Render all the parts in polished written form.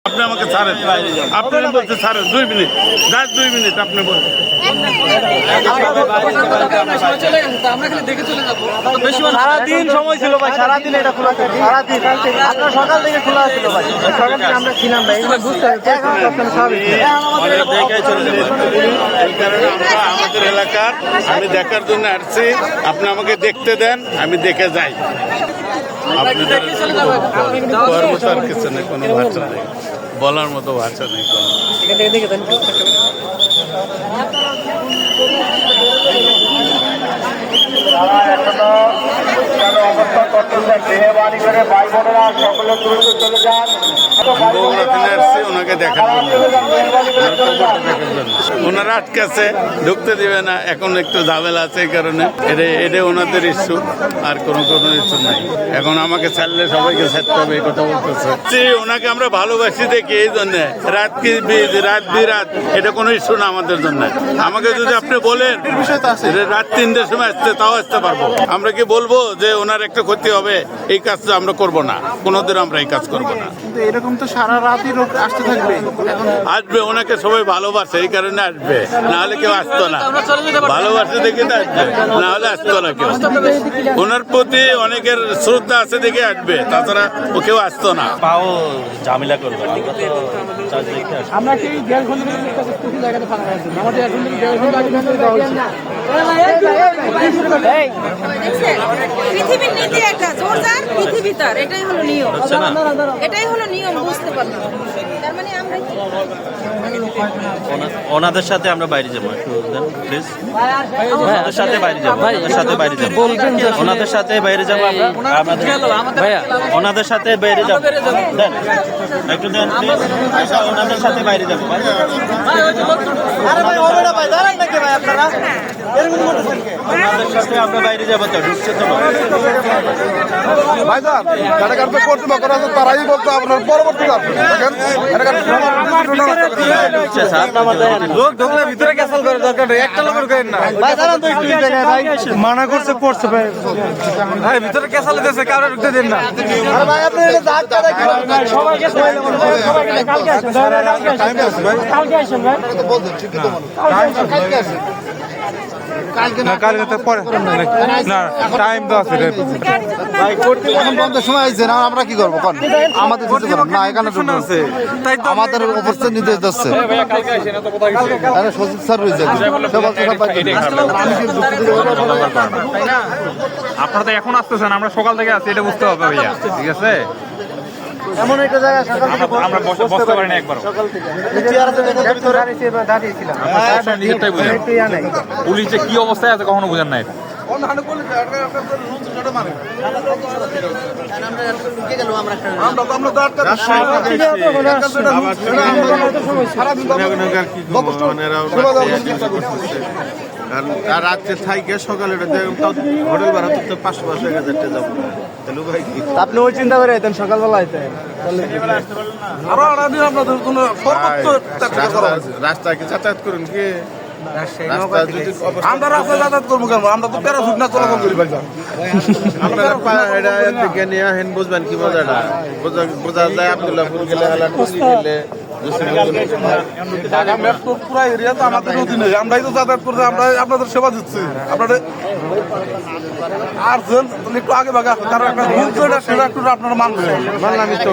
আপনি আমাকে ছাড়েন, আপনি বলতে ছাড়েন 2 মিনিট, জাস্ট 2 মিনিট আপনি বলুন। সারাদিন সময় ছিল ভাই, সারাদিন এটা খোলা ছিল, সারাদিন আপনার সকাল থেকে খোলা ছিল ভাই, সকাল থেকে আমরা ছিলাম ভাই, এগুলো বুঝতে হবে। এই কারণে আমরা আমাদের এলাকার আমি দেখার জন্য আসছি, আপনি আমাকে দেখতে দেন, আমি দেখে যাই। আপনাদের মতো আর কিছু নেই, কোনো ভাষা নেই, বলার মতো ভাষা নেই কোনো। ওনাকে দেখার জন্য, ওনারা আটকাছে, ঢুকতে দিবে না, এখন একটু ঝামেলা আছে, এই কারণে এটা ওনাদের ইস্যু, আর কোনো ইস্যু নাই। এখন আমাকে ছাড়লে সবাইকে ছাড়তে হবে, এই কথা বলতেছে। ওনাকে আমরা ভালোবাসি দেখি, এই জন্য রাত বিরাত এটা কোনো ইস্যু না আমাদের জন্য। আমাকে যদি আপনি বলেন রাত 3টের সময় আসতে, তাও আসতে পারবো। আমরা কি বলবো যে ওনার একটা ক্ষতি হবে, এই কাজটা আমরা করব না, কোনোদিন আমরা এই কাজ করব না। এরকম তো সারা রাতই লোক আসতে থাকবে, আসবে, ওনাকে সবাই ভালোবাসে, এই কারণে আসবে, না হলে কেউ আসতো না। ভালোবাসে দেখে তো আসবে, না হলে আসতো না কেউ। ওনার প্রতি অনেকের শ্রদ্ধা আছে দেখে আসবে, তাছাড়া ও কেউ আসতো না। পাও ঝামেলা করবে, আমরা কি 1.5 ঘন্টা জায়গাতে ফাঁকা আছে, আমাদের এখন 1.5 ঘন্টা আগে পৃথিবীর নীতি একটা জোর যার পৃথিবী তার, এটাই হলো নিয়ম, এটাই হলো নিয়ম, বুঝতে পারলাম। তার মানে আমরা ওনাদের সাথে আমরা বাইরে যাবো, প্লিজ ওনাদের সাথে বাইরে যাবো, ওনাদের সাথে বাইরে যাবো, ওনাদের সাথে বাইরে যাবো, ওনাদের সাথে বাইরে যাবো, দেন একটু দেন প্লিজ, ওনাদের সাথে বাইরে যাবো। ওনাদের সাথে আমরা বাইরে যাবো, তো ঢুকছে তো তারাই বলতো আপনার পরবর্তী লোক ঢুকলে ভিতরে ক্যান্সেল করে দরকার নেই, একটা লোকের করেন না ভাই, দাঁড়ান তো একটু জায়গায় ভাই, মানা করছে পড়ছে ভাই, ভাই ভিতরে ক্যান্সেল দিতেছে, কাউরে ঢুকতে দেন না। আরে ভাই আপনি এটা দাগ করে কি সবাইকে কইলে সবাইকে কালকে আসেন, কালকে আসেন ভাই, তো বলছেন ঠিকই তো কালকে আসেন, কালকে তো পরে না, টাইম তো আছে ভাই, করতে এখন বন্ধ সময় আইছে না, আমরা কি করব কোন, আমাদের কিছু করব না, এখানে শুনছে তাই তো আমাদের উপস্থিত নির্দেশ দিচ্ছে। ভাই কালকে আসেন না, তো কোথায় গেছে, আরে সচিব স্যার রইছে, সব বলছে সব বাকি, আমি কি তাই না, আপনারা তো এখন আসতেছেন, আমরা সকাল থেকে আছি, এটা বুঝতে হবে ভাইয়া, ঠিক আছে? এমন একটা জায়গা সকাল থেকে আমরা বসতে পারি না একবার, সকাল থেকে চেয়ারে ভিতরে দাঁড়িয়েছিলাম, নিজেরটাই বুঝেন পুলিশ যে কি অবস্থায় আছে কখনো বুঝেন নাই। রাত্রে থাইকে সকালে হোটেল ভাড়া তো 500-1000 যাবো। আপনি ওই চিন্তা করে আইতেন সকালবেলা আইতেন, রাস্তায় কি যাতায়াত করুন কি? আমরা রাস্তায় যাতায়াত করবো কেন, আমরা তো প্যারাসুট না চলাচল করি ভাই, আপনারা নিয়ে হেন বুঝবেন কি মজাটা, বোঝা যায় আব্দুল্লাহপুর গেলে গেলে পুরো এরিয়া তো আমাদের অধীনে, আমরাই তো যাতায়াত করতে, আমরা আপনাদের সেবা দিচ্ছি, আপনাদের আর একটু আগে ভাগে আসেন, কারণ একটা রুল তো এটা, সেটা একটু আপনারা মানবেন, মানলামই তো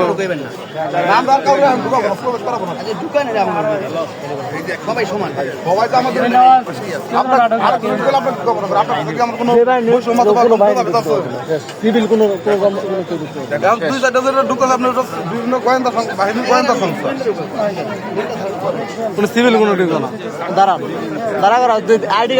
আমরা কাউকে প্রবেশ করাবো না, সবাই সমান, সবাই তো আমাদের আপনার আর কি বলে আপনার কি খবর, আপনার থেকে আমার কোনো বৈষম্য আছে, সিভিল কোনো এখন 2-4টা জেলা ঢুকতেছে, আপনার বিভিন্ন গোয়েন্দা বাহিনীর গোয়েন্দা সংস্থা, কোনো সিভিল কোনো ঢুকবে না, দাঁড়ান দাঁড়া করা আইডি